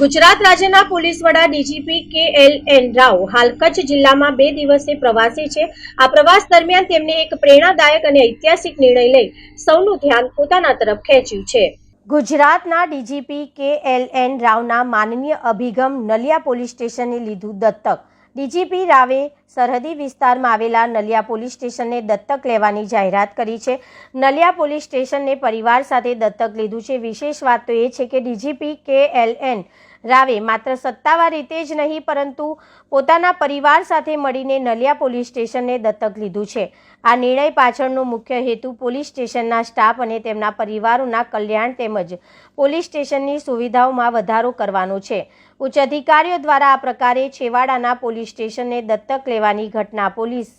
ગુજરાત રાજ્યના પોલીસ વડા DGP KLN Rao હાલ કચ્છ જિલ્લામાં 2 દિવસીય પ્રવાસે છે। આ પ્રવાસ દરમિયાન તેમને એક પ્રેરણાદાયક અને ઐતિહાસિક નિર્ણય લઈ સૌનું ધ્યાન પોતાના તરફ ખેંચ્યું છે। ગુજરાતના ડીજીપી KLN રાવના માનનીય અભિગમ નલિયા પોલીસ સ્ટેશને લીધું દત્તક। ડીજીપી રાવે સરહદી વિસ્તારમાં આવેલા નલિયા પોલીસ સ્ટેશનને દત્તક લેવાની જાહેરાત કરી છે। નલિયા પોલીસ સ્ટેશનને પરિવાર સાથે દત્તક લીધું છે। વિશેષ વાત તો એ છે કે ડીજીપી KLN રાવે માત્ર સત્તાવાર રીતે જ નહીં પરંતુ પોતાના પરિવાર સાથે મળીને નલિયા પોલીસ સ્ટેશનને દત્તક લીધું છે। આ નિર્ણય પાછળનો મુખ્ય હેતુ પોલીસ સ્ટેશનના સ્ટાફ અને તેમના પરિવારોના કલ્યાણ તેમજ પોલીસ સ્ટેશનની સુવિધાઓમાં વધારો કરવાનો છે। ઉચ્ચ અધિકારીઓ દ્વારા આ પ્રકારે છેવાડાના પોલીસ સ્ટેશનને દત્તક લેવાની ઘટના પોલીસ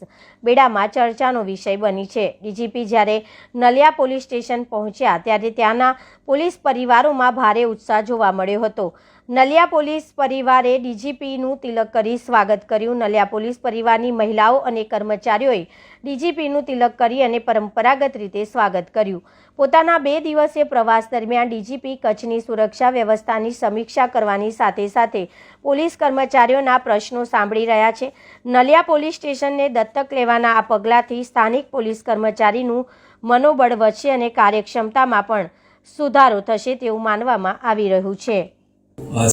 બેડામાં ચર્ચાનો વિષય બની છે। ડીજીપી જ્યારે નલિયા પોલીસ સ્ટેશન પહોંચ્યા ત્યારે ત્યાંના પોલીસ પરિવારોમાં ભારે ઉત્સાહ જોવા મળ્યો હતો। નલિયા પોલીસ પરિવારે ડીજીપીનું તિલક કરી સ્વાગત કર્યું। નલિયા પોલીસ પરિવારની મહિલાઓ અને કર્મચારીઓએ ડીજીપીનું તિલક કરી અને પરંપરાગત રીતે સ્વાગત કર્યું। પોતાના 2 દિવસીય પ્રવાસ દરમિયાન ડીજીપી કચ્છની સુરક્ષા વ્યવસ્થાની સમીક્ષા કરવાની સાથે સાથે પોલીસ કર્મચારીઓના પ્રશ્નો સાંભળી રહ્યા છે। નલિયા પોલીસ સ્ટેશનને દત્તક લેવાના આ પગલાંથી સ્થાનિક પોલીસ કર્મચારીનું મનોબળ વધશે અને કાર્યક્ષમતામાં પણ સુધારો થશે તેવું માનવામાં આવી રહ્યું છે।